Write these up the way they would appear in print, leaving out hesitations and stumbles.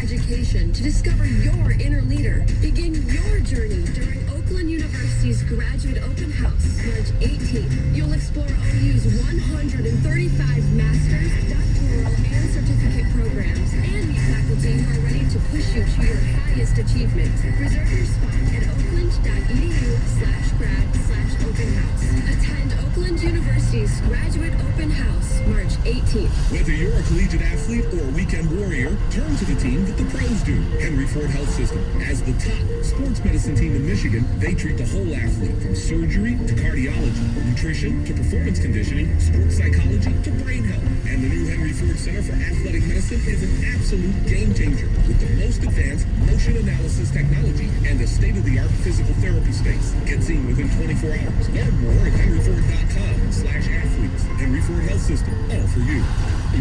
education to discover your inner leader. Begin your journey during Oakland University's Graduate Open House, March 18th. You'll explore OU's 135 master's, doctoral, and certificate programs, and meet faculty who are ready to push you to your highest achievements. Reserve your spot at oakland.edu/grad/open house. Attend Oakland University's Graduate Open House, March 18th. Whether you're a collegiate athlete or a weekend warrior, turn to the team that the pros do. Henry Ford Health System. As the top sports medicine team in Michigan, they treat the whole athlete, from surgery to cardiology, nutrition to performance conditioning, sports psychology to brain health. And the new Henry Ford Center for Athletic Medicine is an absolute game changer with the most advanced motion analysis technology and a state-of-the-art physical therapy space. Get seen within 24 hours. Learn more at henryford.com/athletes. Henry Ford Health System, all for you.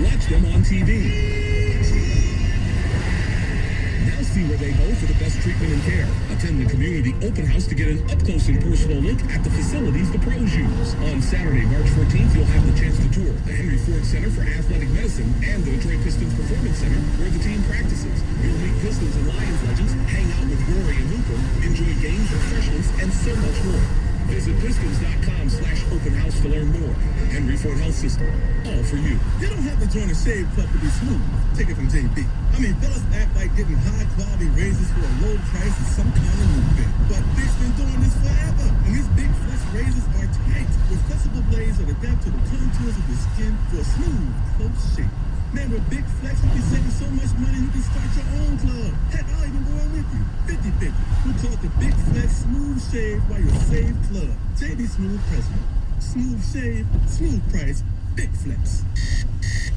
Watch them on TV. Now see where they go for the best treatment and care. Attend the community open house to get an up-close and personal look at the facilities the pros use. On Saturday, March 14th, you'll have the chance to tour the Henry Ford Center for Athletic Medicine and the Detroit Pistons Performance Center, where the team practices. You'll meet Pistons and Lions legends, hang out with Rory and Hooper, enjoy games, refreshments, and so much more. Visit pistons.com/open house to learn more. Henry Ford Health System, all for you. You don't have to join a shave club to be smooth. Take it from JB. I mean, fellas act like getting high quality razors for a low price is some kind of new thing. But Big's been doing this forever. And his Big Flex razors are tight, with flexible blades that adapt to the contours of your skin for a smooth, close shave. Man, with Big Flex, you can save so much money you can start your own club. Heck, I'll even go in with you. 50-50. We call it the Big Flex Smooth Shave while you save club. JD Smooth President. Smooth shave, smooth price, Big Flex.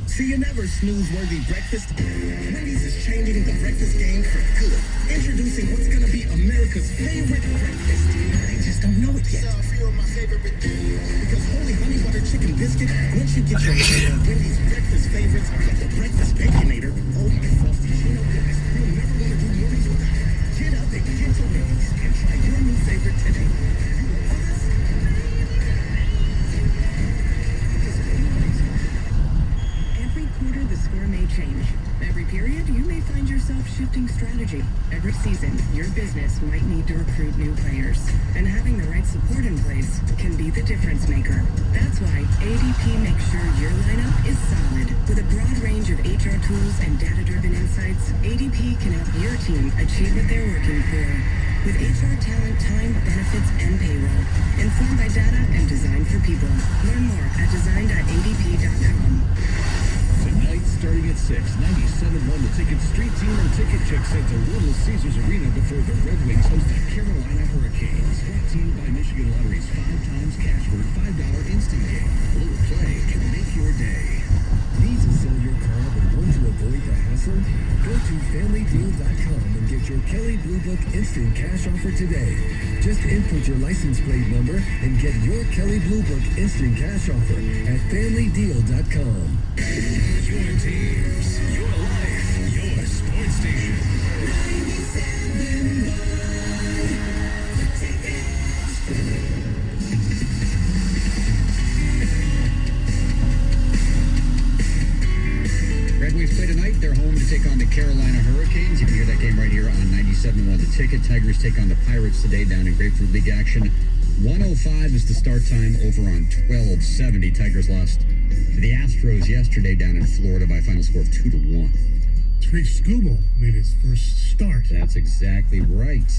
See, you never snooze-worthy breakfast. Wendy's is changing the breakfast game for good. Introducing what's gonna be America's favorite breakfast. They just don't know it yet. So a few of my favorite because Holy Honey Butter Chicken Biscuit, once you get your Wendy's breakfast favorites, like the Breakfast Baconator, oh my frosty Chino goodness, you'll never want to do mornings without it. Get up and get to Wendy's and try your new favorite today. The score may change. Every period, you may find yourself shifting strategy. Every season, your business might need to recruit new players. And having the right support in place can be the difference maker. That's why ADP makes sure your lineup is solid. With a broad range of HR tools and data-driven insights, ADP can help your team achieve what they're working for. With HR talent, time, benefits, and payroll. Informed by data and designed for people. Learn more at design.adp.com. Tonight, starting at 6, 97.1 The Ticket Street Team and Ticket Chick sent to Little Caesars Arena before the Red Wings host the Carolina Hurricanes. Brought to you by Michigan Lottery's 5 times cash for $5 instant game. A little play can make your day. Need to sell your car but want to avoid the hassle? Go to FamilyDeal.com and get your Kelley Blue Book instant cash offer today. Just input your license plate number and get your Kelley Blue Book instant cash offer at FamilyDeal.com. Your teams, your life, your sports station. 97.1 The Ticket. Red Wings play tonight. They're home to take on the Carolina Hurricanes. You can hear that game right here on 97.1 The Ticket. Tigers take on the Pirates today down in Grapefruit League action. 1:05 is the start time over on 1270. Tigers lost to the Astros yesterday down in Florida by a final score of 2-1. Trey Skubal made his first start. That's exactly right.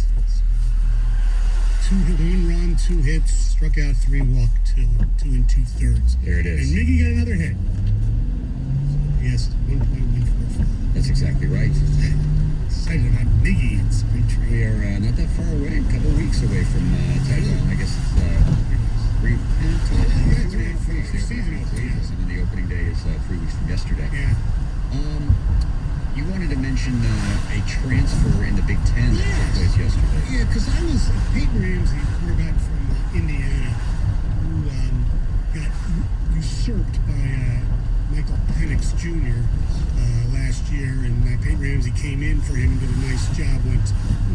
1 run, 2 hits, struck out 3, walked 2 2.3. There it is. And Miggy got another hit. Yes, 1.145. That's exactly right. Excited about Miggy in spring training. We are not that far away, a couple weeks away from Tyrone. I guess it's 3 weeks. Season opening. And then the opening day is 3 weeks from yesterday. Yeah. You wanted to mention a transfer in the Big Ten that took place yesterday. Yeah, because I was Peyton Ramsey, quarterback from Indiana, who got usurped by Michael Penix Jr. Last year, and Peyton Ramsey came in for him and did a nice job when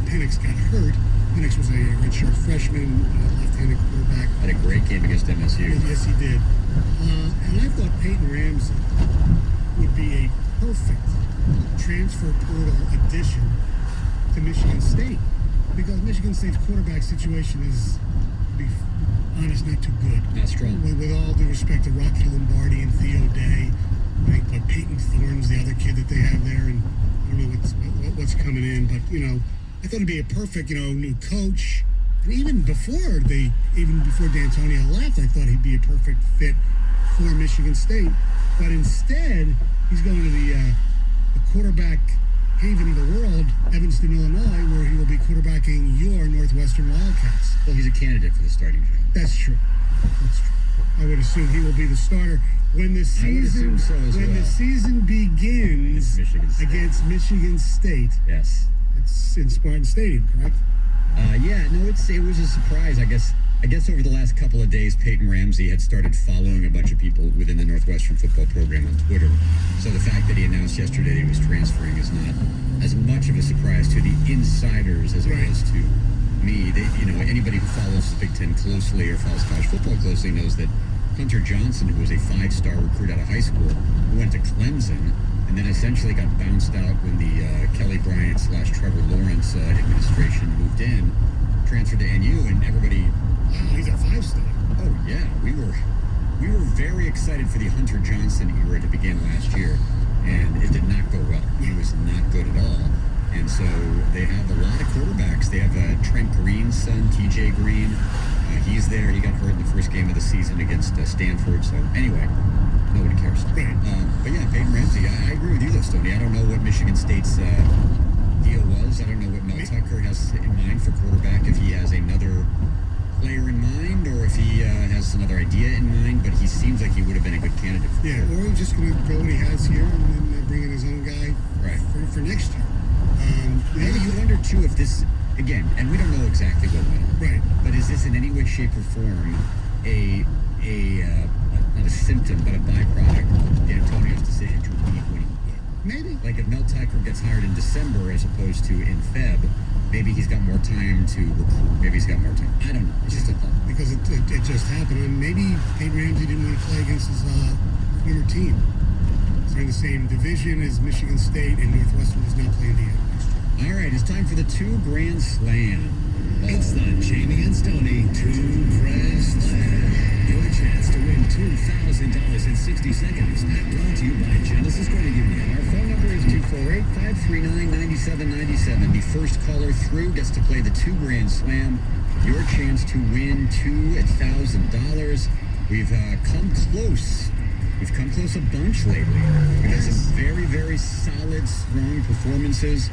Penix got hurt. Penix was a redshirt freshman, left-handed quarterback. Had a great game against MSU. Yes, he did. And I thought Peyton Ramsey would be a perfect transfer portal addition to Michigan State, because Michigan State's quarterback situation is, to be honest, not too good. Not strong. With all due respect to Rocky Lombardi and Theo Day, I think, but Peyton Thorne's the other kid that they have there, and I don't know what's coming in, but I thought it'd be a perfect, new coach. And even before D'Antonio left, I thought he'd be a perfect fit for Michigan State. But instead, he's going to the quarterback haven of the world, Evanston, Illinois, where he will be quarterbacking your Northwestern Wildcats. Well, he's a candidate for the starting job. That's true. I would assume he will be the starter when the season the season begins against Michigan State. Yes. It's in Spartan Stadium, correct? It was a surprise. I guess over the last couple of days, Peyton Ramsey had started following a bunch of people within the Northwestern football program on Twitter. So the fact that he announced yesterday that he was transferring is not as much of a surprise to the insiders as it was to me. Anybody who follows the Big Ten closely or follows college football closely knows that Hunter Johnson, who was a 5-star recruit out of high school, who went to Clemson, and then essentially got bounced out when the Kelly Bryant / Trevor Lawrence administration moved in, transferred to NU, and everybody... Wow, he's a 5-star. Oh, yeah. We were very excited for the Hunter Johnson era to begin last year, and it did not go well. He was not good at all. And so they have a lot of quarterbacks. They have Trent Green's son, TJ Green. He's there. He got hurt in the first game of the season against Stanford. So anyway, nobody cares. Right. But yeah, Peyton Ramsey, I agree with you though, Stoney. I don't know what Michigan State's deal was. I don't know what Mel Tucker has in mind for quarterback, if he has another player in mind or if he has another idea in mind, but he seems like he would have been a good candidate for sure. Or he's just going to go what he has here and then bring in his own guy for next year. Maybe you wonder too if this, again, and we don't know exactly what went on. Right. But is this in any way, shape, or form not a symptom, but a byproduct of D'Antonio's decision to leave when he did? Maybe. Like if Mel Tucker gets hired in December as opposed to in Feb, maybe he's got more time to recruit. Maybe he's got more time. I don't know. It's just a thought. Because it just happened. And maybe Peyton Ramsey didn't want to play against his former team. They're in the same division as Michigan State, and Northwestern does not play Indiana next year. All right, it's time for the 2 Grand Slam. It's the Jamie and Stoney 2 Grand Slam. Your chance to win $2,000 in 60 seconds. Brought to you by Genesis Credit Union. Our phone number is 248-539-9797. The first caller through gets to play the 2 Grand Slam. Your chance to win $2,000. We've come close. We've come close a bunch lately. We've had some very, very solid, strong performances.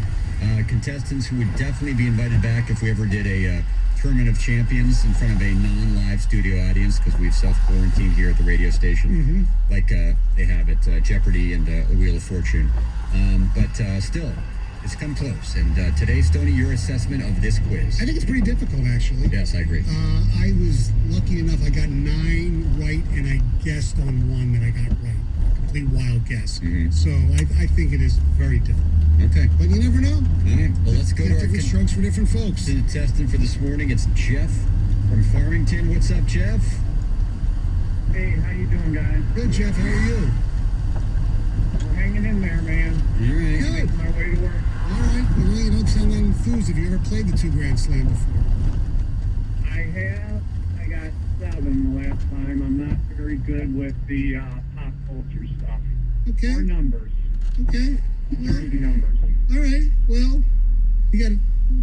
Contestants who would definitely be invited back if we ever did a Tournament of Champions in front of a non-live studio audience, because we've self-quarantined here at the radio station, like they have at Jeopardy and The Wheel of Fortune. But still, it's come close. And today, Stoney, your assessment of this quiz. I think it's pretty difficult, actually. Yes, I agree. I was lucky enough. I got 9 right, and I guessed on 1 that I got right. Complete wild guess. So I think it is very difficult. Okay. But you never know. All right. Well, let's go to our different strokes for different folks. Contestant for this morning. It's Jeff from Farmington. What's up, Jeff? Hey, how you doing, guys? Good, Jeff. How are you? We're hanging in there, man. All right. Good. Making my way to work. All right. Well, you don't sound that enthused. Have you ever played the 2 Grand Slam before? I have. I got 7 the last time. I'm not very good with the pop culture stuff. Okay. Or numbers. Okay. Well, Easy numbers. all right. Well, you got.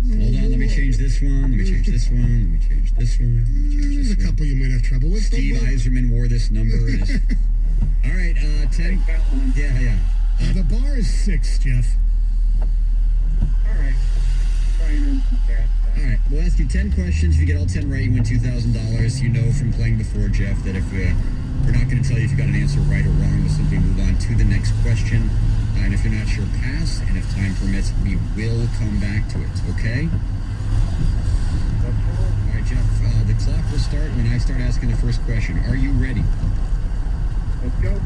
Hold on. Let me change this one. Let me change this one. Let me change this one. Let me change There's this a one. couple you might have trouble with. Steve Eiserman wore this number. And all right. 10. Take that one. Yeah. The bar is 6, Jeff. All right. Try and earn some cash. All right. We'll ask you 10 questions. If you get all 10 right, you win $2,000. You know from playing before, Jeff, that if we're not going to tell you if you got an answer right or wrong, we'll simply move on to the next question. And if you're not sure, pass. And if time permits, we will come back to it. Okay? All right, Jeff. The clock will start when I start asking the first question. Are you ready? Let's go.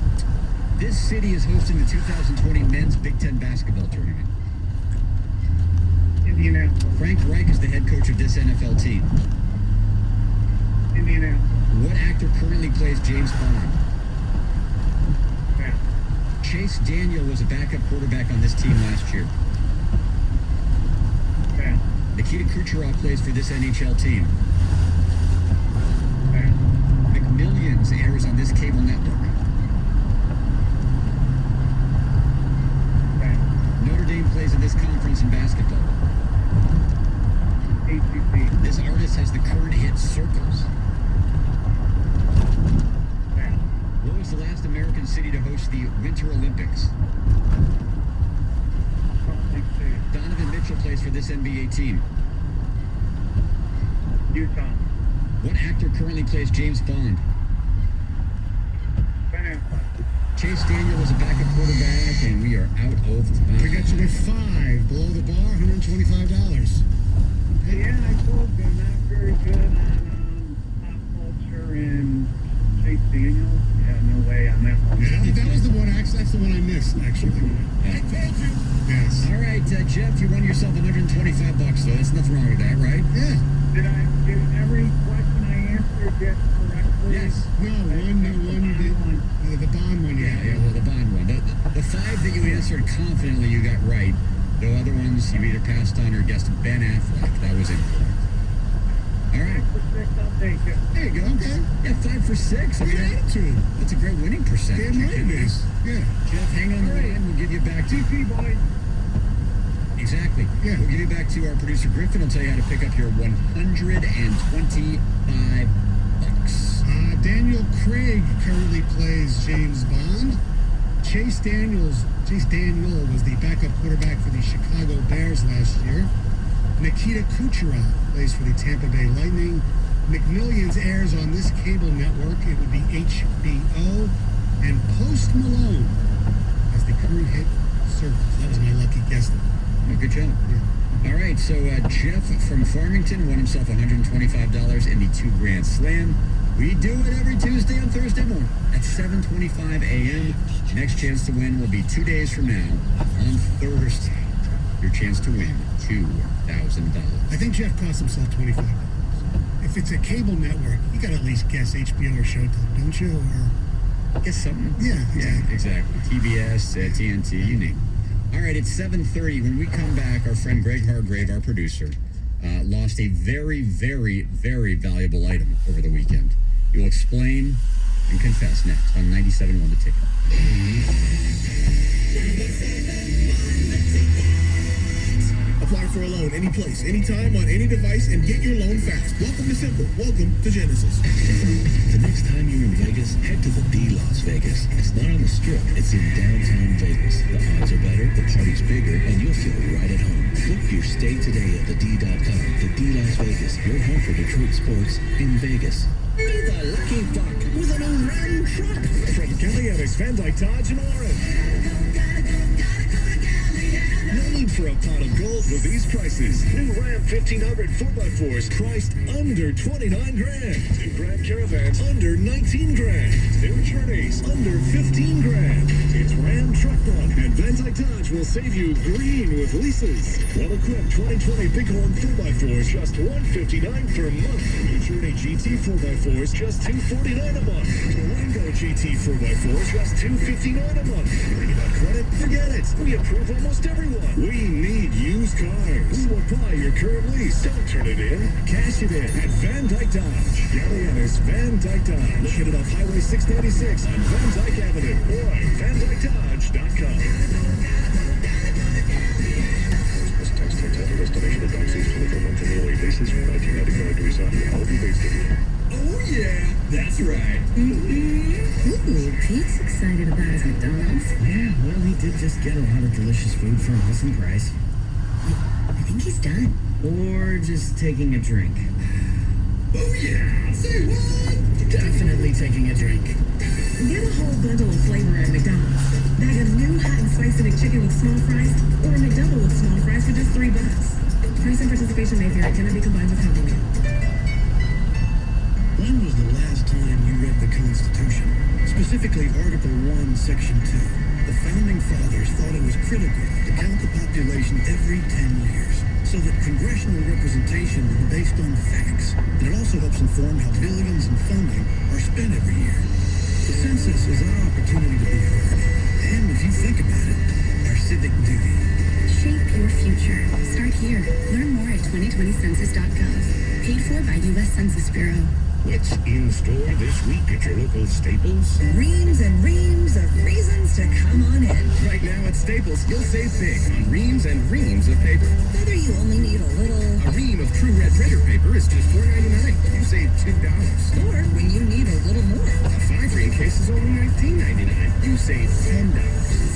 This city is hosting the 2020 Men's Big Ten Basketball Tournament. Indianapolis. Frank Reich is the head coach of this NFL team. Indianapolis. What actor currently plays James Bond? Pass. Chase Daniel was a backup quarterback on this team last year. Pass. Nikita Kucherov plays for this NHL team. Pass. McMillions airs on this cable network. Pass. Notre Dame plays in this conference in basketball. ACC. This artist has the current hit Circles. Pass. What was the last American city to host the Winter Olympics? Salt Lake City. Donovan Mitchell plays for this NBA team. Utah. What actor currently plays James Bond? Ben Affleck. Chase Daniel was a backup quarterback, and we are out of We time. got you with 5. Below the bar, $125. Yeah, I told you I'm not very good on pop culture and Chase Daniel. Yeah, no way on that one. That was the one, actually, that's the one I missed, actually. I told you. Yes. All right, Jeff, you won yourself $125, though. There's nothing wrong with that, right? Yeah. Did every question I answered get correctly? Yes. No, one you did. The Bond one, Yeah, well, the Bond one. The 5 that you answered confidently you got right. The other ones you either passed on or guessed Ben Affleck. That was incorrect. All right. 5 for 6, I'll take it. There you go. Okay. Yeah, 5 for 6. I mean, Attitude. that's a great winning percentage. Damn right it is. Yeah. Jeff, hang on the line. We'll give you back to... GP boys. Exactly. Yeah. We'll give you back to our producer, Griffin. He'll tell you how to pick up your $125. Daniel Craig currently plays James Bond. Chase Daniel was the backup quarterback for the Chicago Bears last year. Nikita Kucherov plays for the Tampa Bay Lightning. McMillions airs on this cable network. It would be HBO. And Post Malone as the current hit Circles. That was my lucky guess. Oh, good job. Yeah. All right, so Jeff from Farmington won himself $125 in the 2 Grand Slam. We do it every Tuesday and Thursday morning at 7:25 a.m. Next chance to win will be 2 days from now on Thursday. Your chance to win $2,000. I think Jeff cost himself $25. If it's a cable network, you got to at least guess HBO or Showtime, don't you? Or Guess something. Yeah, exactly. Exactly. TBS, TNT, you name it. All right, it's 7:30. When we come back, our friend Greg Hargrave, our producer, lost a very, very, very valuable item over the weekend. He will explain and confess next on 97.1 The Ticket. Apply for a loan any place, anytime, on any device, and get your loan fast. Welcome to Simple. Welcome to Genesis. The next time you're in Vegas, head to the D Las Vegas. It's not on the Strip, it's in downtown Vegas. The odds are better, the party's bigger, and you'll feel right at home. Book your stay today at thed.com. The D Las Vegas, your home for Detroit sports in Vegas. Be the lucky duck with a new Ram truck. From Kelly and his Van Dyke Dodge in Orange. No need for a pot of gold with these prices. New Ram 1500 4x4s priced under 29 grand. New Grand Caravans under 19 grand. New Journeys under 15 grand. It's Ram Truck Month, and Van Dyke Dodge will save you green with leases. Well-equipped 2020 Bighorn 4x4s just $159 per month. New Journey GT 4x4s just $249 a month. Durango GT 4x4s just $259 a month. Bringing up credit? Forget it. We approve almost everyone. We need used cars. We will buy your current lease. Don't turn it in. Cash it in at Van Dyke Dodge. Galliana's Van Dyke Dodge. Located off Highway 696 on Van Dyke Avenue or VanDykeDodge.com. Tax title destination of Doxies 24-month annual leases from 1995 to Isaiah. All be based in. Oh, yeah. That's right. Ooh, Pete's excited about his McDonald's. Yeah, well, he did just get a lot of delicious food from Hudson Price. I think he's done. Or just taking a drink. Oh, yeah. Say what? Definitely taking a drink. Get a whole bundle of flavor at McDonald's. Bag of new hot and spicy McChicken with small fries, or a McDouble with small fries for just $3. Price and participation may vary. Cannot be combined with Happy Meal. When was the last time you read the Constitution? Specifically Article 1, Section 2. The Founding Fathers thought it was critical to count the population every 10 years so that congressional representation will be based on facts. And it also helps inform how billions in funding are spent every year. The census is our opportunity to be heard. can if you think about it. Our civic duty. Shape your future. Start here. Learn more at 2020census.gov. Paid for by U.S. Census Bureau. What's in store this week at your local Staples? Reams and reams of reasons to come on in. Right now at Staples, you'll save big on reams and reams of paper. Whether you only need a little, A ream of True Red printer paper is just $4.99. You save $2. or when you need a little more. A 5-ream case is only $19.99. You save $10.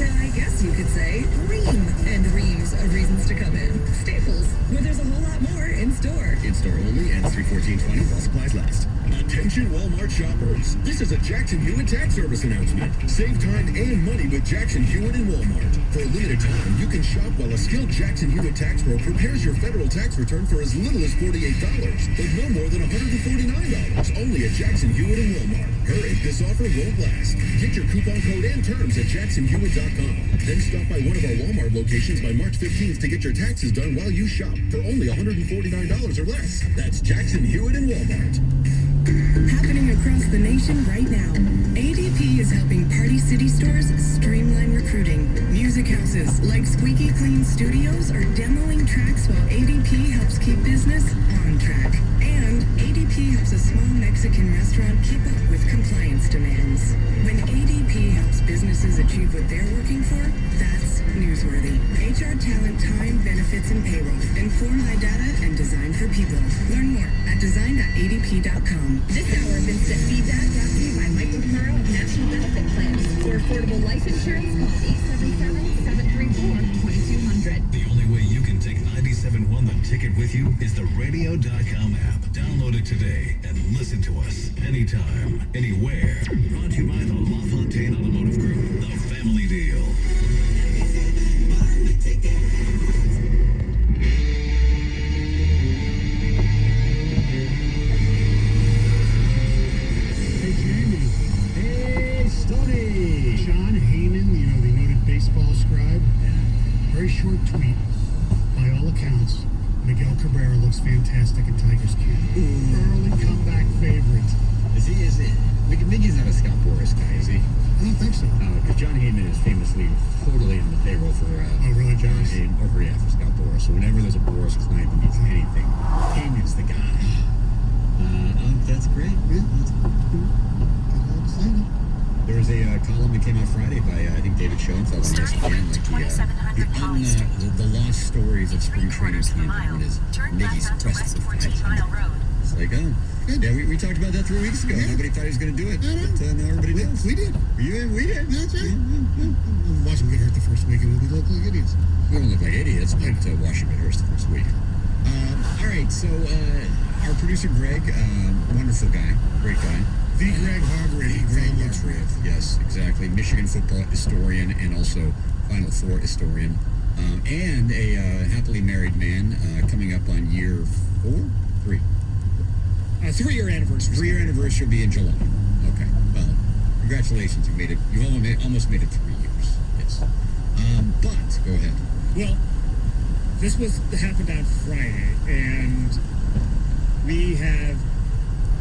So I guess you could say ream and reams of reasons to come in. Staples, where there's a whole lot more in store. In-store only, ends 3/14/20 while supplies last. Attention Walmart shoppers. This is a Jackson Hewitt tax service announcement. Save time and money with Jackson Hewitt and Walmart. For a limited time, you can shop while a skilled Jackson Hewitt tax pro prepares your federal tax return for as little as $48, but no more than $149. Only at Jackson Hewitt and Walmart. Hurry, this offer won't last. Get your coupon code and terms at jacksonhewitt.com. Then stop by one of our Walmart locations by March 15th to get your taxes done while you shop for only $149 or less. That's Jackson Hewitt and Walmart. Happening across the nation right now. ADP is helping Party City stores streamline recruiting. Music houses like Squeaky Clean Studios are demoing tracks while ADP helps keep business on track. And ADP helps a small Mexican restaurant keep up with compliance demands. When ADP helps businesses achieve what they're working for, that's newsworthy. HR talent, time, benefits, and payroll. Informed by data and designed for people. Learn more at design.adp.com. This hour of Instant Feedback brought to you by Michael Pearl National Benefit Plans. For affordable life insurance, call 877-734-2200. The only way you can take 97.1 The Ticket with you is the radio.com app. Download it today and listen to us anytime, anywhere. Brought to you by the LaFontaine Automotive Group, the family deal. Hey, Jamie. Hey, Stoney. Sean Heyman, the noted baseball scribe. Very short tweet. By all accounts, Miguel Cabrera looks fantastic in Tigers camp. Early comeback favorite. Is it? Miggy's not a Scott Boras guy, is he? I don't think so. Because John Heyman is famously totally on the payroll for Oh, really, John Boras? Heyman, for Scott Boras. So whenever there's a Boras client that needs anything, Heyman's the guy. That's great. Yeah, that's cool. Get all excited. There was a column that came out Friday by, I think, David Schoenfeld on ESPN, the lost stories of spring training camp, and it is Miggy's quest for 500. It's like, oh, good. Yeah, we talked about that 3 weeks ago. Yeah. Nobody thought he was going to do it, Yeah, but now everybody does. We did. We did. That's right. We'll watch him get hurt the first week and we'll be look like idiots. We don't look like idiots, but Washington Hurst the first week. All right, so our producer Greg, wonderful guy, great guy. The Greg Hargrave from Montreal. Yes, exactly. Michigan football historian and also Final Four historian. And a happily married man coming up on year 3. 3-year anniversary. 3-year anniversary will be in July. Okay. Well, congratulations. You've almost made it 3 years. Yes. But go ahead. Well, this happened on Friday, and we have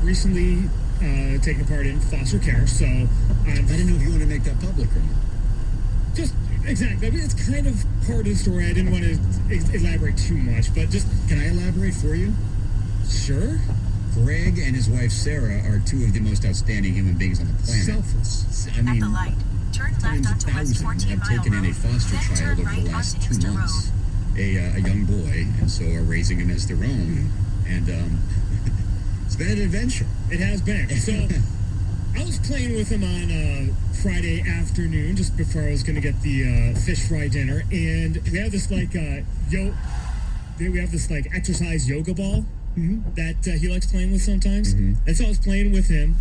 recently taken part in foster care. So I didn't know if you want to make that public or not. just exactly. I mean, it's kind of part of the story. I didn't want to elaborate too much, but just Can I elaborate for you? sure. Greg and his wife Sarah are two of the most outstanding human beings on the planet. Selfless. I mean, At the light, turn times left onto West 1,000 14 have Mile taken in a Road, foster then child turn over right the last onto 2 Easter months. Road. A young boy, and so are raising him as their own. And it's been an adventure. It has been. So I was playing with him on Friday afternoon, just before I was going to get the fish fry dinner, and we have this exercise yoga ball that he likes playing with sometimes. And so I was playing with him,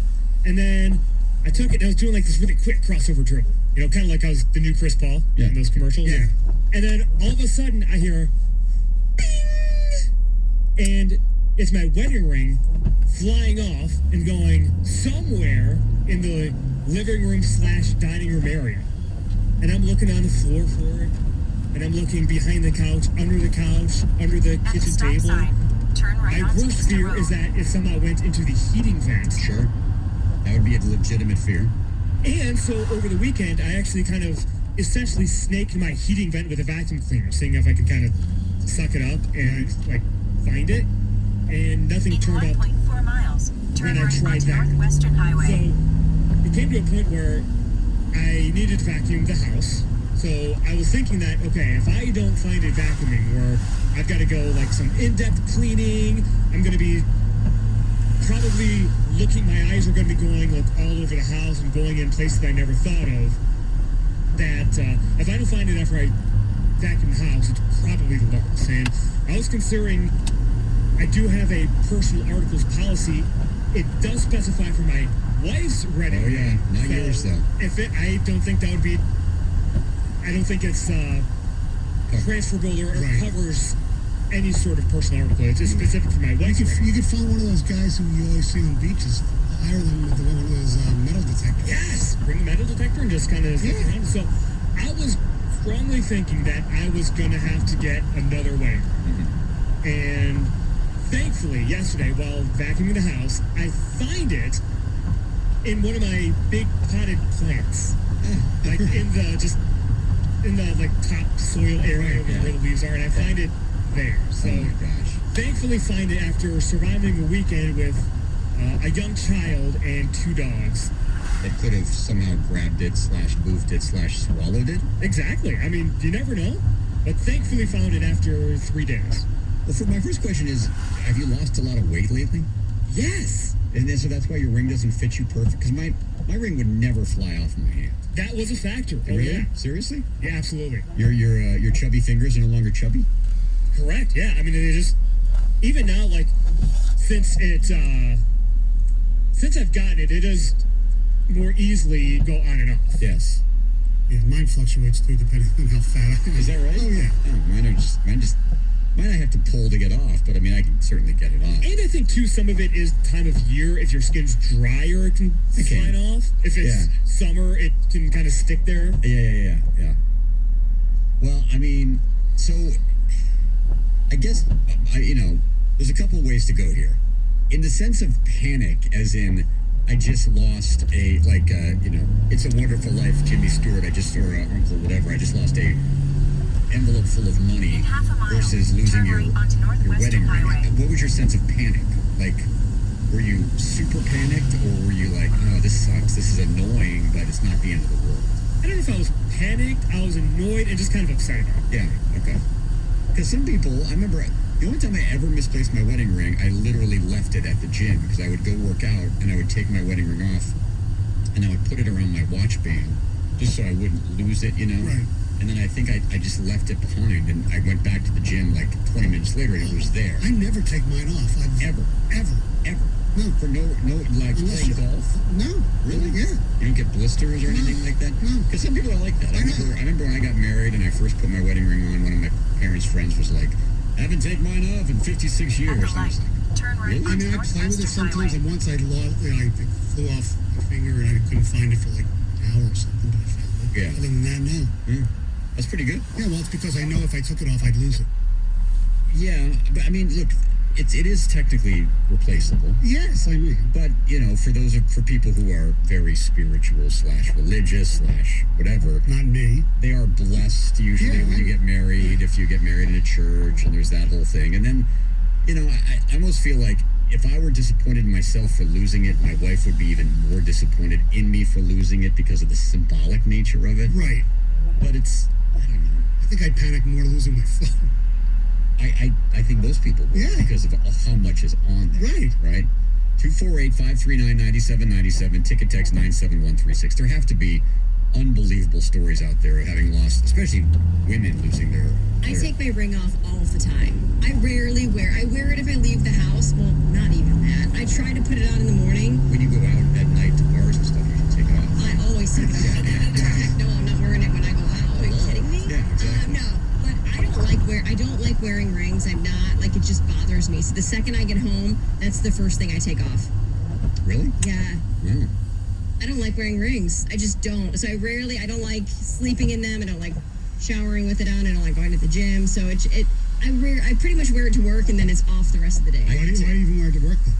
and then I took it and I was doing like this really quick crossover dribble, kind of like I was the new Chris Paul in those commercials. Yeah. And then all of a sudden I hear bing, and it's my wedding ring flying off and going somewhere in the living room / dining room area. And I'm looking on the floor for it, and I'm looking behind the couch, under the At the kitchen stop table. sign, turn right My onto worst Easter fear Road. is that it somehow went into the heating vent. Sure. That would be a legitimate fear. And so over the weekend, I actually kind of essentially snake my heating vent with a vacuum cleaner, seeing if I could kind of suck it up and like find it, and nothing In turned up 1.4 miles, turn when I right tried onto that. Northwestern Highway. So it came to a point where I needed to vacuum the house. So I was thinking that, okay, if I don't find it vacuuming, or I've got to go like some in-depth cleaning, I'm going to be probably my eyes are going to be going like all over the house and going in places I never thought of. That if I don't find it after I vacuum the house, it's probably lost. And I was considering, I do have a personal articles policy. It does specify for my wife's Reddit. Oh yeah, not So yours though. If it, I don't think that would be. I don't think it's transferable or covers any sort of personal article. It's just specific for my wife's Reddit. You could find one of those guys who you always see on beaches. Hire them with one of those metal detectors. Yes, bring a metal detector and just kind of stick around. So I was strongly thinking that I was going to have to get another way. And thankfully, yesterday, while vacuuming the house, I find it in one of my big potted plants. Like in the like top soil area where the leaves are, and I find it there. So Oh my gosh. thankfully find it after surviving a weekend with a young child and 2 dogs. That could have somehow grabbed it, /moved it, /swallowed it. Exactly. I mean, you never know. But thankfully found it after 3 days. Well, for my first question is, have you lost a lot of weight lately? Yes. And then, so that's why your ring doesn't fit you perfect? Because my ring would never fly off my hand. That was a factor. Oh, Really? yeah. Seriously? Yeah, absolutely. Your chubby fingers are no longer chubby? Correct. Yeah. I mean, it just, even now, like, since I've gotten it, it does more easily go on and off. Yes. Yeah, mine fluctuates too, depending on how fat I am. Is that right? Oh yeah. Oh, mine I have to pull to get off, but I mean, I can certainly get it off. And I think, too, some of it is time of year. If your skin's drier, it can slide off. If it's summer, it can kind of stick there. Yeah. Well, I mean, so I guess, there's a couple of ways to go here. In the sense of panic, as in, I just lost It's a Wonderful Life, Jimmy Stewart, or Uncle whatever, I just lost a envelope full of money versus losing your wedding ring. What was your sense of panic? Like, were you super panicked, or were you like, oh, this sucks, this is annoying, but it's not the end of the world? I don't know if I was panicked, I was annoyed, and just kind of upset about it. Yeah, okay. Because some people, I remember, the only time I ever misplaced my wedding ring, I literally left it at the gym, because I would go work out, and I would take my wedding ring off, and I would put it around my watch band, just so I wouldn't lose it, Right. And then I think I just left it behind, and I went back to the gym like 20 minutes later, and it was there. I never take mine off. Ever. No. For no like Unless playing golf? No. Really? Yeah. You don't get blisters or anything like that? No. Because some people are like that. I remember when I got married and I first put my wedding ring on, one of my parents' friends was like, I haven't taken mine off in 56 years. And I was like, Turn right really? I mean, I play with it sometimes, and once I lost, I flew off my finger, and I couldn't find it for like an hour or something, but I found it. Yeah. Other than that, no. Yeah. That's pretty good. Yeah, well, it's because I know if I took it off, I'd lose it. Yeah, but I mean, look, it is technically replaceable. Yes, I mean. But, for people who are very spiritual / religious / whatever. Not me. They are blessed usually when you get married, if you get married in a church, and there's that whole thing. And then, I almost feel like if I were disappointed in myself for losing it, my wife would be even more disappointed in me for losing it because of the symbolic nature of it. Right. But it's, I don't know. I think I'd panic more losing my phone. I think most people would because of how much is on there. Right? 248-539-9797, ticket text 97136. There have to be unbelievable stories out there of having lost, especially women losing their... I take my ring off all of the time. I rarely wear it. I wear it if I leave the house. Well, not even that. I try to put it on in the morning. When you go out at night to bars and stuff, you should take it off. I always take it off. Heck no, I'm not wearing it when I go out. Are you kidding me? Yeah, exactly. No, but I don't like wearing rings. I'm not, it just bothers me. So the second I get home, that's the first thing I take off. Really? Yeah. Wow. I don't like wearing rings. I just don't. So I don't like sleeping in them. I don't like showering with it on. I don't like going to the gym. So I pretty much wear it to work, and then it's off the rest of the day. Why do you even wear it to work then?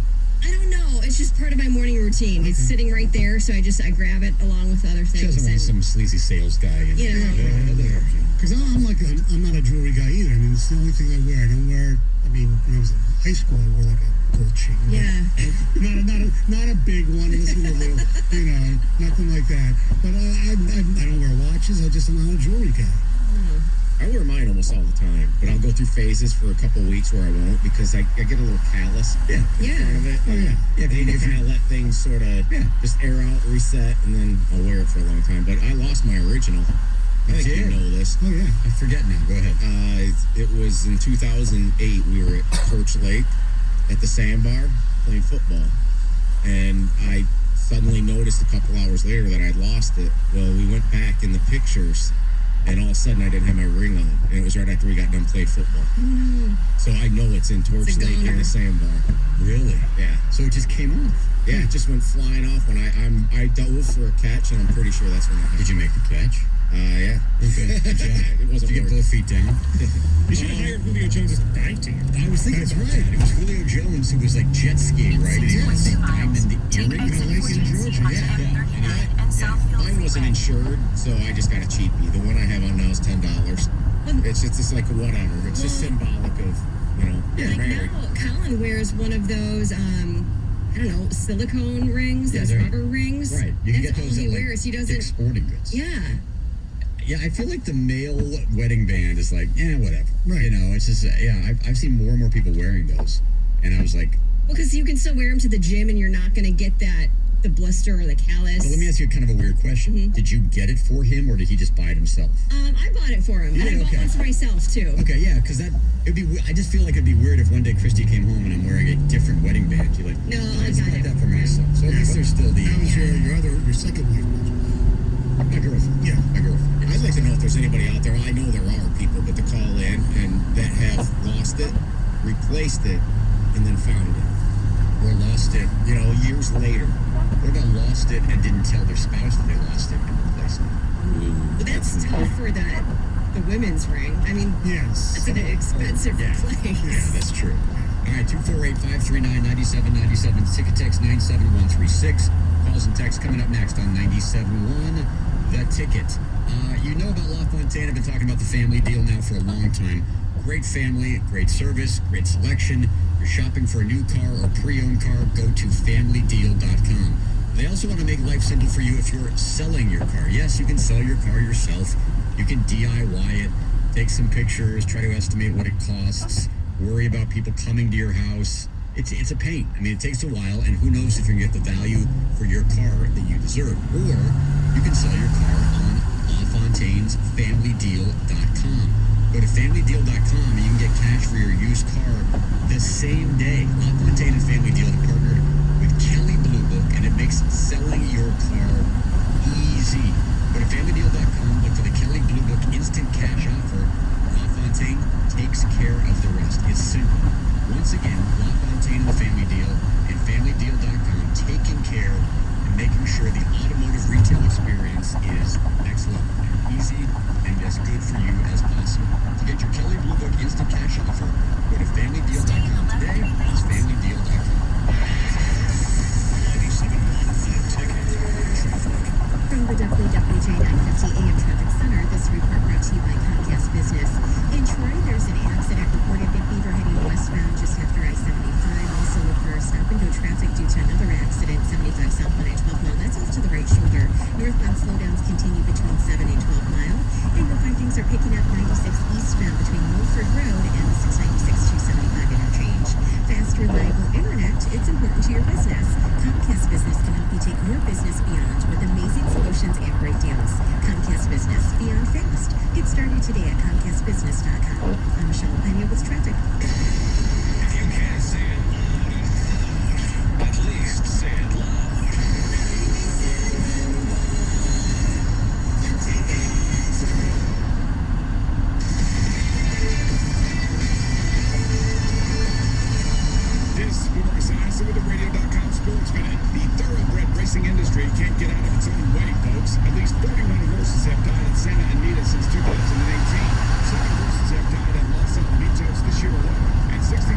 I don't know. It's just part of my morning routine. Okay. It's sitting right there, so I grab it along with other things. She doesn't want some sleazy sales guy. You know. Because I'm not a jewelry guy either. I mean, it's the only thing I wear. I don't wear. I mean, when I was in high school, I wore like a gold chain. Yeah. Not a big one. This was a little, nothing like that. But I don't wear watches. I'm not a jewelry guy. I wear mine almost all the time, but I'll go through phases for a couple of weeks where I won't because I get a little callous in front of it. Oh, yeah. I need to kind of let things sort of just air out, reset, and then I'll wear it for a long time. But I lost my original. I think you know this. Oh, yeah. I forget now. Go ahead. It was in 2008. We were at Perch Lake at the sandbar playing football. And I suddenly noticed a couple hours later that I'd lost it. Well, we went back in the pictures. And all of a sudden, I didn't have my ring on. And it was right after we got done playing football. So I know it's in Torch Lake in the sandbar. Really? Yeah. So it just came off? Yeah, it just went flying off when I dove for a catch, and I'm pretty sure that's when it happened. Did you make the catch? Yeah. Okay, good job. It wasn't Did you get both feet down? You should have hired Julio Jones as a dive team. I was thinking That's about right. that. It was Julio Jones who was like jet skiing, right? And he had Yes. that diamond earring. Exit I like 14 in Georgia. onto Yeah. M39 and Southfield Mine wasn't Freeway. insured, so I just got a cheapie. The one I have on now is $10. It's just like whatever. It's just symbolic of, Like married. now, Colin wears one of those, I don't know, silicone rings, Yeah, those they're- rubber rings. Right. You can That's get those all he at like wears. He Dick's doesn't. Sporting Goods. Yeah. Yeah, I feel like the male wedding band is like, whatever. Right. It's just, I've seen more and more people wearing those. And I was like, Well, because you can still wear them to the gym, and you're not going to get the blister or the callus. well, let me ask you kind of a weird question. Did you get it for him, or did he just buy it himself? I bought it for him, Yeah, and I bought okay. one for myself too. Okay, yeah, because I just feel like it'd be weird if one day Christy came home and I'm wearing a different wedding band. You're like, No, I I just got bought it. that for myself. So at least there's still the That was your second wife. my girlfriend. Yeah. My girlfriend. I'd like to know if there's anybody out there. I know there are people, but to call in and that have lost it, replaced it, and then found it. Or lost it. Years later. What about lost it and didn't tell their spouse that they lost it and replaced it? But that's tough for the women's ring. I mean, Yes. that's an expensive place. Yeah, that's true. All right, 248-539-9797. Ticket text 97136. Calls and texts coming up next on 97.1 The Ticket. You know about LaFontaine. I've been talking about the family deal now for a long time. Great family, great service, great selection. You're shopping for a new car or pre-owned car, go to familydeal.com. They also want to make life simple for you if you're selling your car. Yes, you can sell your car yourself. You can DIY it, take some pictures, try to estimate what it costs, worry about people coming to your house. It's a pain. I mean, it takes a while, and who knows if you're going to get the value for your car that you deserve. Or you can sell your car on LaFontaine's FamilyDeal.com. Go to FamilyDeal.com and you can get cash for your used car the same day. LaFontaine and Family Deal have partnered with Kelley Blue Book, and it makes selling your car easy. Go to FamilyDeal.com, look for the Kelley Blue Book instant cash offer. LaFontaine takes care of the rest. It's simple. Once again, LaFontaine and the Family Deal and FamilyDeal.com taking care and making sure the automotive retail experience is next level and easy and as good for you as possible. To get your Kelley Blue Book instant cash offer, go to FamilyDeal.com today. That's FamilyDeal.com. 97.1 The Ticket. From the WWJ 950 AM Traffic Center, this report brought to you by Comcast Business. In Troy, there's an accident reported Big Beaver heading westbound just after I-75. Also look for stop-and-go traffic due to another accident, 75 southbound at 12 Mile. That's off to the right shoulder. Northbound slowdowns continue between 7 and 12 Mile. And you'll find things are picking up 96 eastbound between Milford Road and the 696-275 interchange. Fast, reliable internet, it's important to your business. Comcast Business can help you take your business beyond with amazing solutions and great deals. Comcast Business, beyond fast. Get started today at ComcastBusiness.com. I'm Michelle Pena with traffic. If you can't say it loud and proud, at least say it loud. This is Marcus Anasa with the Radio.com Sports Minute. The thoroughbred racing industry can't get out of its own way, folks. At least 31 horses have died at Santa Anita since 2018. 7 horses have died at Los Alamitos this year alone, and 60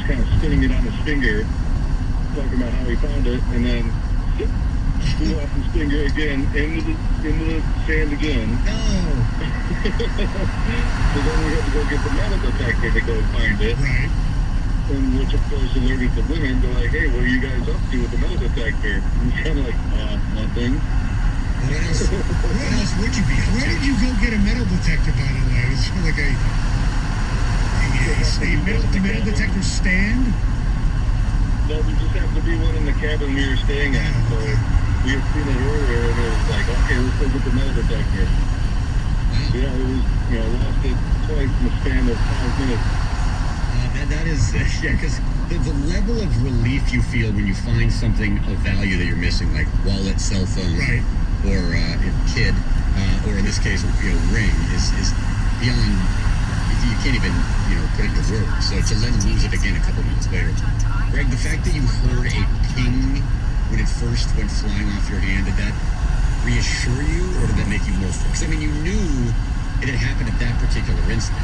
just kind of spinning it on his finger, talking about how he found it, and then flew off his finger again into the sand again. No. So then we had to go get the metal detector to go find it. Right. And which of course alerted the women. They're like, "Hey, what are you guys up to with the metal detector?" And he's kind of like, nothing. What else would you be up Where to? did you go get a metal detector, by the way? It's like a metal detector stand? No, there just happened to be one in the cabin we were staying at. So we had seen it earlier, and it was like, okay, let's go get the metal detector. So yeah, it was, lost it twice in the span of 5 minutes. That is, because the level of relief you feel when you find something of value that you're missing, like wallet, cell phone, right, or kid, or in this case, ring, is beyond. You can't even, put it to words. So to then lose it again a couple minutes later. Greg, the fact that you heard a ping when it first went flying off your hand, did that reassure you, or did that make you more focused? I mean, you knew it had happened at that particular instant.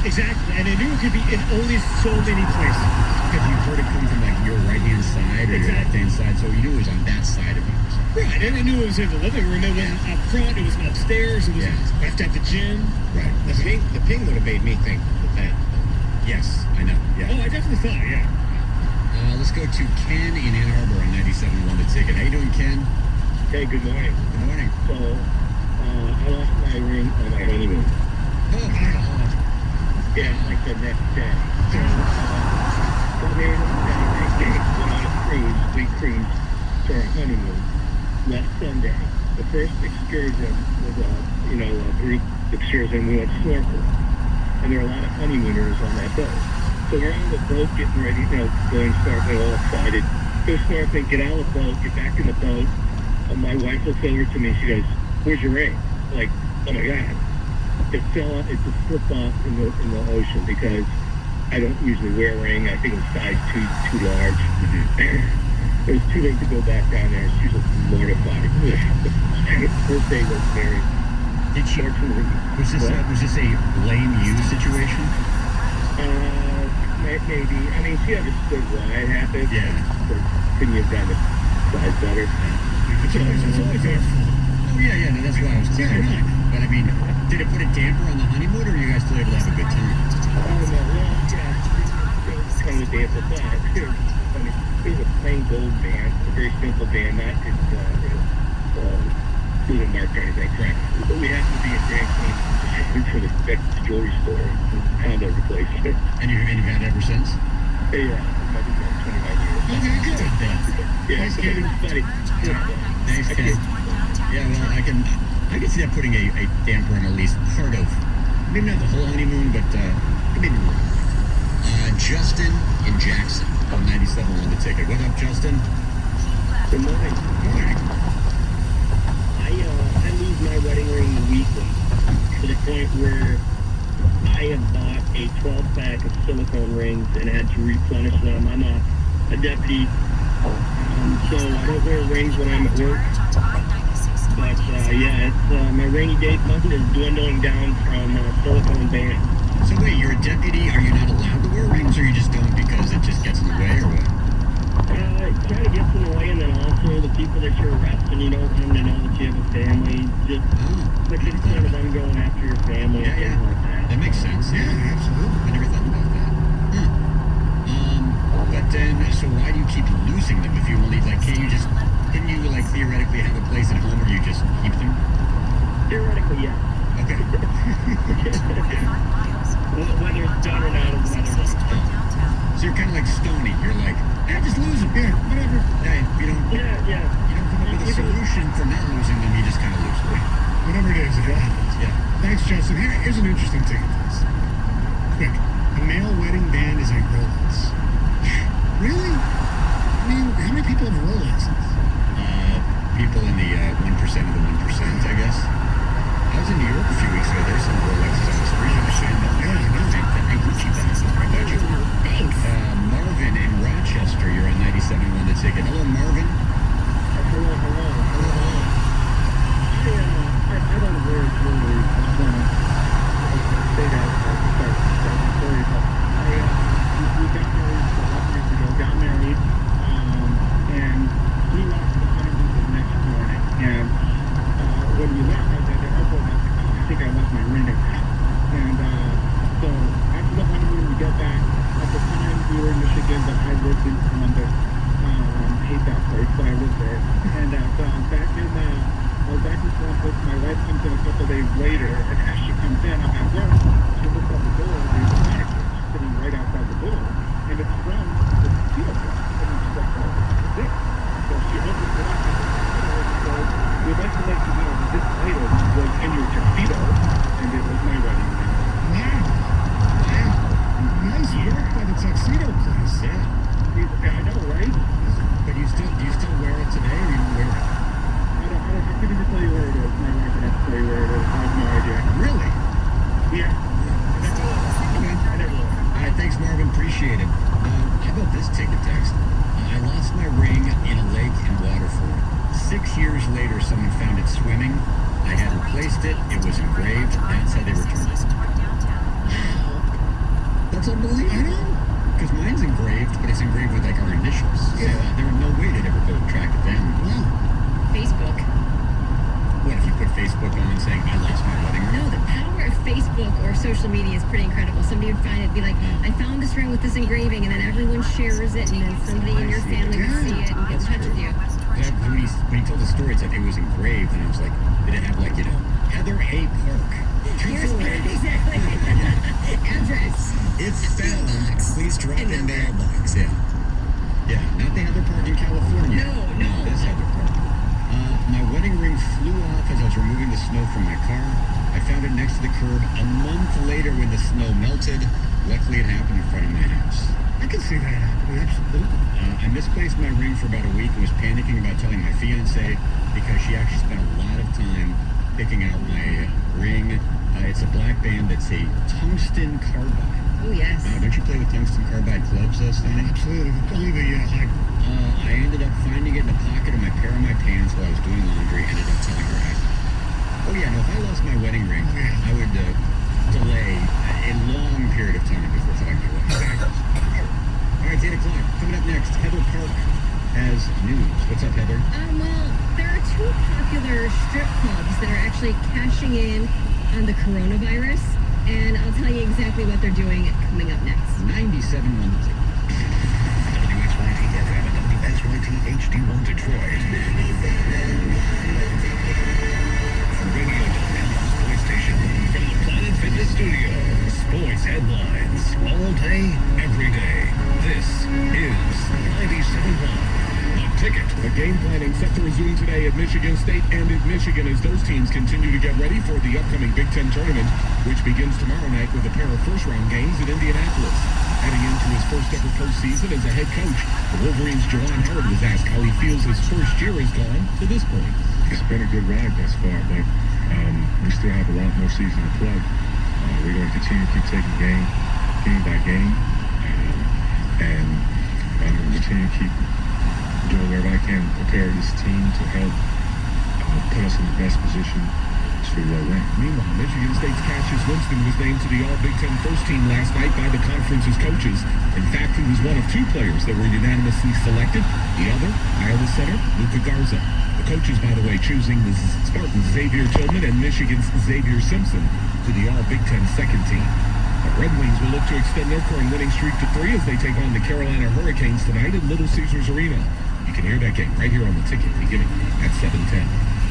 Exactly, and I knew it could be in only so many places. Because you heard it come from like your right-hand side or your left-hand side, so you knew it was on that side of you. Right, and I knew it was in the living room. It wasn't up front. It wasn't upstairs. It wasn't left at the gym. Right. The ping would have made me think that. Yes, I know. Yeah. Oh, I definitely thought, yeah. Let's go to Ken in Ann Arbor on 97.1 The Ticket. How you doing, Ken? Hey, good morning. Good morning. So, I lost my ring on my honeymoon. Oh, God. Yeah, like the next day. So we went on a cruise. We cruised to our honeymoon last Sunday. The first excursion was a group excursion. We went snorkeling, and there were a lot of honeymooners on that boat. So we're on the boat getting ready, going snorkeling, all excited. Go snorkeling, get out of the boat, get back in the boat. My wife looks over to me. She goes, "Where's your ring?" Like, oh my God. It just slipped off in the ocean because I don't usually wear a ring. I think it was size too large. It was too late to go back down there. She was mortified. First day was married. Did she? Was this a blame you situation? Maybe. I mean, she understood why it happened. Yeah. But couldn't you have done it size better? It's always our fault. Oh yeah. No, that's why I was clarifying. But I mean, did it put a damper on the honeymoon, or were you guys still able to have a good time? Oh no, well, yeah, it was kind of a damper, but it was a plain gold band, a very simple band, not blue and marked or anything. Right. But we happened to be in Grand Canyon for the next jewelry store and found a replacement. And you've had it ever since? Yeah, I've been there 25 years. Okay, good. Yeah, Nice, Ken. funny. Thanks, Ken. Yeah, well, I can see that putting a damper on at least part of, maybe not the whole honeymoon, but maybe more. Justin in Jackson on 97.1 The Ticket. What's up, Justin? Good morning. Morning. I lose my wedding ring weekly to the point where I have bought a 12-pack of silicone rings and had to replenish them. I'm a deputy, so I don't wear rings when I'm at work. But it's my rainy day fund is dwindling down from silicone bands. So wait, you're a deputy. Are you not allowed to wear rings, or you just don't because it just gets in the way, or what? It kind of gets in the way, and then also the people that you're arresting, you don't want them to know that you have a family. Just the concern of them going after your family and things like that. That makes sense. Yeah, absolutely. I never thought about that. But then, so why do you keep losing them if you only, couldn't you, theoretically have a place at home where you just keep them? Theoretically, yeah. Okay. Whether it's done or not is another thing. So you're kind of like Stoney. You're like, just lose them. Yeah, whatever. Hey, you don't come up with a solution for not losing them. You just kind of lose them. Whatever it is, it happens. Yeah. Thanks, Justin. Here's an interesting take on this. Quick. A male wedding band is a Rolex. Really? I mean, how many people have Rolexes? People in the 1% of the 1%, I guess. I was in New York a few weeks ago. There's some Rolexes on the street. And Gucci bags. Thanks. Marvin in Rochester, you're on 97.1 The Ticket. Hello, Marvin. Hello. I don't wear jewelry. I say that as a story, but we got married Yeah. I never will. All right, thanks, Marvin. Appreciate it. How about this ticket text? I lost my ring in a lake in Waterford. 6 years later, someone found it swimming. I had replaced it. It was engraved. That's how they returned it. That's unbelievable. Because mine's engraved, but it's engraved with like our initials. Yeah. So there was no way they'd ever go track it down. Wow. Facebook. What if you put Facebook on saying, I lost my wedding ring? No, the power of Facebook or social media is pretty incredible. Somebody would find it, be like, I found this ring with this engraving, and then everyone shares it, and then somebody in your family would see it and get in touch with you. When he told the story, it said it was engraved, and I was like, did it have like, Heather A. Park? Exactly. Address. It's found. Please drop in mailbox. Yeah. Yeah, not the Heather Park in California. No. This Heather Park. My wedding ring flew off as I was removing the snow from my car. I found it next to the curb a month later when the snow melted. Luckily, it happened in front of my house. I can see that happening, absolutely. I misplaced my ring for about a week and was panicking about telling my fiance because she actually spent a lot of time picking out my ring. It's a black band that's a tungsten carbide. Oh, yes. Don't you play with tungsten carbide clubs, Stoney? Absolutely. Only the high. I ended up finding it in the pocket of my pair of my pants while I was doing laundry. Ended up telling her after. Oh yeah, no, if I lost my wedding ring, I would delay a long period of time before telling my wedding. All right, it's 8 o'clock. Coming up next, Heather Park has news. What's up, Heather? Well, there are 2 popular strip clubs that are actually cashing in on the coronavirus, and I'll tell you exactly what they're doing coming up next. 97 on the ticket. WXYT FM and WXYT HD1 Detroit. Radio.com's voice station from the Planet Fitness Studio. Sports headlines all day, every day. This is 97.1. Ticket. The game planning set to resume today at Michigan State and at Michigan as those teams continue to get ready for the upcoming Big Ten tournament, which begins tomorrow night with a pair of first-round games at Indianapolis. Heading into his first ever postseason as a head coach, the Wolverines' Juwan Howard was asked how he feels his first year has gone to this point. It's been a good ride thus far, but we still have a lot more season to play. We're going to continue to keep taking game by game, and I'm going to continue to keep doing whatever I can to prepare this team to help put us in the best position to win. Meanwhile, Michigan State's Cassius Winston was named to the All-Big Ten first team last night by the conference's coaches. In fact, he was one of 2 players that were unanimously selected. The other, Iowa center Luka Garza. The coaches, by the way, choosing the Spartans' Xavier Tillman and Michigan's Xavier Simpson to the All-Big Ten second team. The Red Wings will look to extend their current winning streak to 3 as they take on the Carolina Hurricanes tonight at Little Caesars Arena. You can hear that game right here on the ticket beginning at 7:10.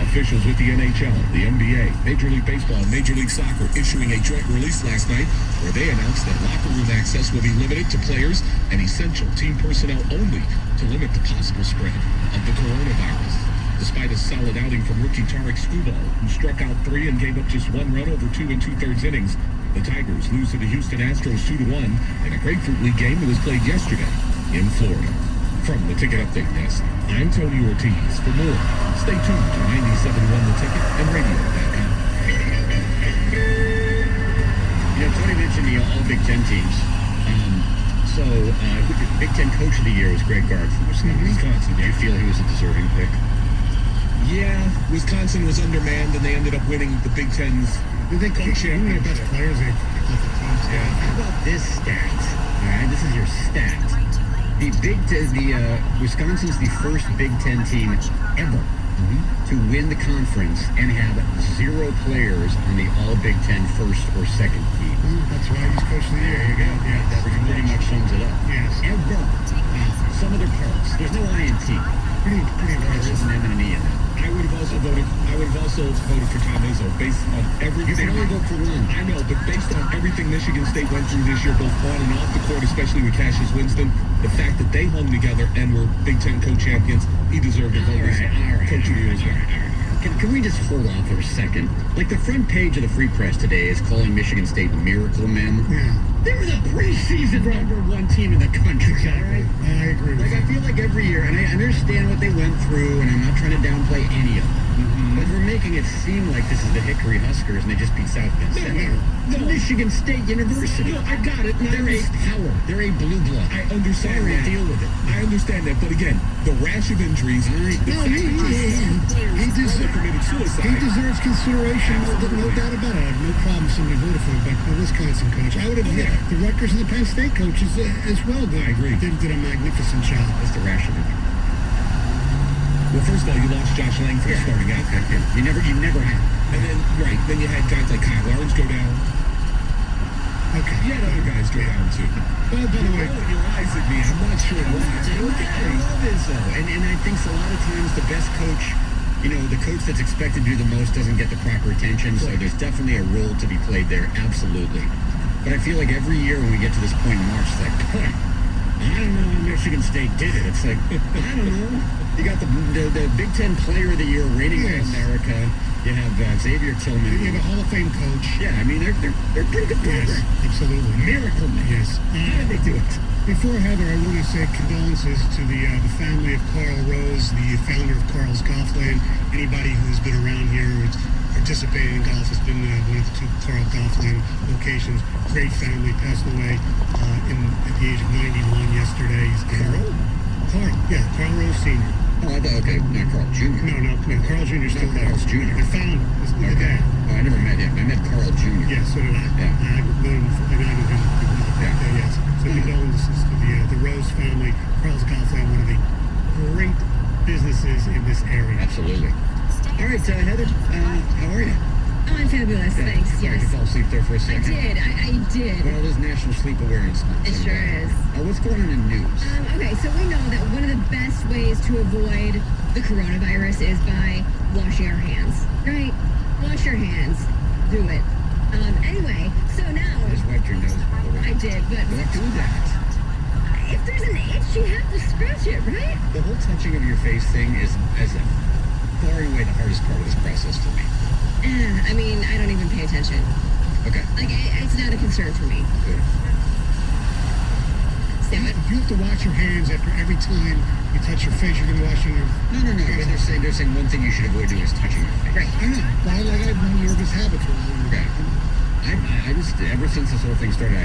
Officials with the NHL, the NBA, Major League Baseball, and Major League Soccer issuing a joint release last night where they announced that locker room access will be limited to players and essential team personnel only to limit the possible spread of the coronavirus. Despite a solid outing from rookie Tarek Skubal, who struck out 3 and gave up just 1 run over 2 2/3 innings, the Tigers lose to the Houston Astros 2-1 in a Grapefruit League game that was played yesterday in Florida. From the Ticket Update Desk, I'm Tony Ortiz. For more, stay tuned to 97.1 The Ticket and radio.com. Tony mentioned the All-Big Ten teams. Big Ten Coach of the Year was Greg Gard from Wisconsin. Do you feel he was a deserving pick? Yeah, Wisconsin was undermanned, and they ended up winning the Big Ten's championship. One of the best players they've got the teams. Yeah. How about this stat? All right, this is your stat. Wisconsin's the first Big Ten team ever to win the conference and have 0 players on the All-Big Ten first or second team. That's right. He's Coach of the Year. There you go. Yeah, that pretty much sums it up. Yes. Ever. Some other parts. There's no I-N-T. Pretty There's impressive. an M and an E in that. I would have also voted for Tom Izzo based on everything. You can only vote for one. I know, but based on everything Michigan State went through this year, both on and off the court, especially with Cassius Winston, the fact that they hung together and were Big Ten co-champions, he deserved a vote as Coach of the Year as well. Can we just hold on for a second? Like, the front page of the Free Press today is calling Michigan State Miracle Men. Yeah. They were the preseason #1 team in the country, all right? I agree with I feel like every year, and I understand what they went through, and I'm not trying to downplay any of them. But we're making it seem like this is the Hickory Huskers, and they just beat South Bend. No, Michigan State University. No, I got it. They're a power. They're a blue blood. I understand Sorry, that. deal with it. I understand that, but again, the rash of injuries. No, he deserves consideration. No doubt about it. I have no problem somebody voted for him, but the Wisconsin coach, I would have. The Rutgers and the Penn State coaches as well. I agree. Did a magnificent job. That's the rash of injuries. Well, first of all, you lost Josh Langford starting out. Okay. You never had. And then you had guys like Kyle Lawrence go down. Okay. You had other guys go down too. Well, by the way, your eyes at me. I'm not sure why. I love Izzo, and I think a lot of times the best coach, the coach that's expected to do the most doesn't get the proper attention. So there's definitely a role to be played there. Absolutely. But I feel like every year when we get to this point in March, it's like, I don't know how Michigan State did it. It's like, I don't know. You got the Big Ten Player of the Year reigning in America. You have Xavier Tillman. You have a Hall of Fame coach. Yeah, I mean, they're a pretty good program. Yes, absolutely. Miracle Man. Yes. How did they do it? Before Heather, I want to say condolences to the family of Carl Rose, the founder of Carl's Golfland. Anybody who's been around here who's participated in golf has been one of the two Carl Golfland locations. Great family, passed away at the age of 91 yesterday. Carl, yeah, Carl Rose Sr. Oh, I thought, okay, not Carl Jr. No, Carl Jr. is still there. Carl's Jr. The founder is the dad. Oh, I never met him. I met Carl Jr. Yeah, so did I. Yeah. I knew him, and I knew him. Yes. So condolences to the Rose family. Carl's Golfland, one of the great businesses in this area. Absolutely. All right, Heather, how are you? Oh, I'm fabulous. Thanks. Sorry, Yes. you fell asleep there for a second. I did. Well, it is National Sleep Awareness Month. It sure is. What's going on in news? Okay, so we know that one of the best ways to avoid the coronavirus is by washing our hands, right? Wash your hands. Do it. Anyway, so now... I just wiped your nose, by the way. I did, but... Don't do that. If there's an itch, you have to scratch it, right? The whole touching of your face thing is far and away the hardest part of this process for me. I mean, I don't even pay attention. Okay. Like, it's not a concern for me. Good. Sam, If you have to wash your hands after every time you touch your face, you're going to wash your... No. But they're saying one thing you should avoid doing is touching your face. Right. I know. But I have no nervous habits. Okay. I just, ever since this whole thing started, I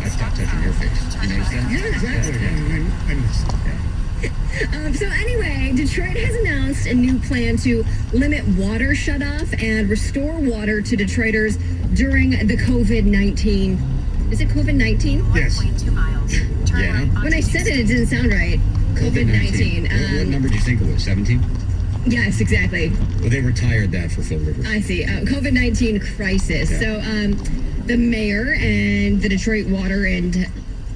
stopped touching your face. You notice that? Yeah, exactly. Yeah. I missed it. Yeah. So anyway, Detroit has announced a new plan to limit water shutoff and restore water to Detroiters during the COVID-19. Is it COVID-19? Yes. 1.2 miles. Turn Yeah. right When I said it, it didn't sound right. COVID-19. What number do you think it was? 17? Yes, exactly. Well, they retired that for Phil Rivers. I see. COVID-19 crisis. Yeah. So the mayor and the Detroit Water and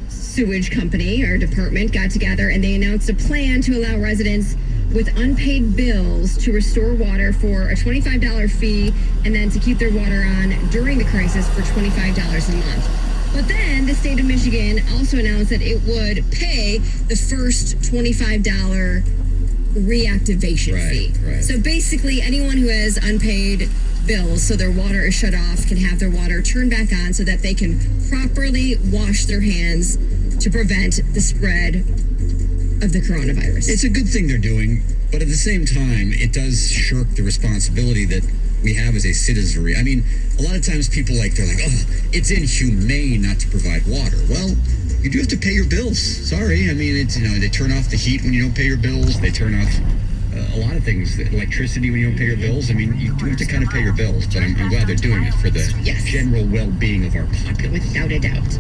Sewage Company or department got together and they announced a plan to allow residents with unpaid bills to restore water for a $25 fee and then to keep their water on during the crisis for $25 a month. But then the state of Michigan also announced that it would pay the first $25 reactivation fee. Right. So basically anyone who has unpaid bills, so their water is shut off, can have their water turned back on so that they can properly wash their hands to prevent the spread of the coronavirus. It's a good thing they're doing, but at the same time, it does shirk the responsibility that we have as a citizenry. I mean, a lot of times people they're like, oh, it's inhumane not to provide water. Well, you do have to pay your bills. Sorry. I mean, it's, they turn off the heat when you don't pay your bills. They turn off a lot of things, electricity when you don't pay your bills. I mean, you do have to kind of pay your bills, but I'm glad they're doing it for the general well-being of our populace. Without a doubt.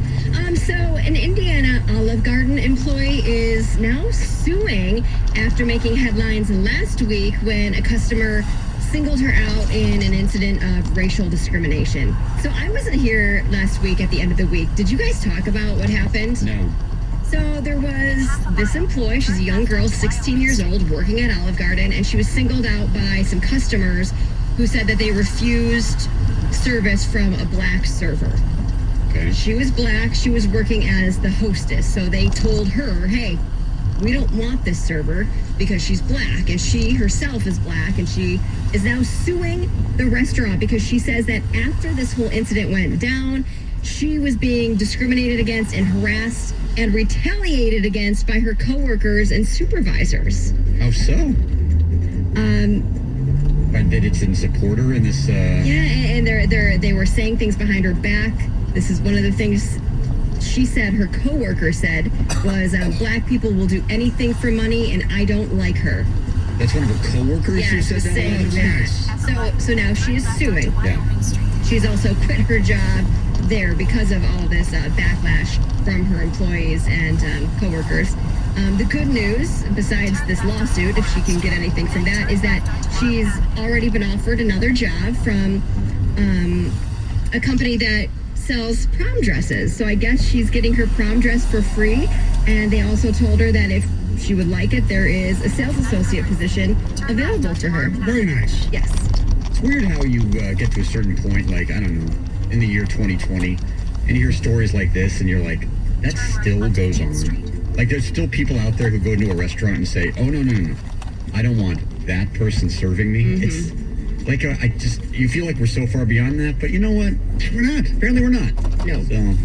So an Indiana Olive Garden employee is now suing after making headlines last week when a customer singled her out in an incident of racial discrimination. So I wasn't here last week at the end of the week. Did you guys talk about what happened? No. So there was this employee, she's a young girl, 16 years old, working at Olive Garden, and she was singled out by some customers who said that they refused service from a black server. Okay. She was black, she was working as the hostess, so they told her, hey, we don't want this server because she's black, and she herself is black, and she is now suing the restaurant because she says that after this whole incident went down, she was being discriminated against and harassed and retaliated against by her coworkers and supervisors. How so? But they didn't support her in this. Yeah, and they were saying things behind her back. This is one of the things she said. Her coworker said was, "Black people will do anything for money, and I don't like her." That's one of her coworkers who said that. Saying that. So now she is suing. Yeah. She's also quit her job there because of all this backlash from her employees and coworkers. The good news, besides this lawsuit, if she can get anything from that, is that she's already been offered another job from a company that sells prom dresses. So I guess she's getting her prom dress for free. And they also told her that if she would like it, there is a sales associate position available for her. Very nice. Yes. It's weird how you get to a certain point, like, I don't know, in the year 2020, and you hear stories like this, and you're like, that still goes on. Like, there's still people out there who go into a restaurant and say, oh, no. I don't want that person serving me. Mm-hmm. It's like, you feel like we're so far beyond that, but you know what? We're not. Apparently we're not. No. So,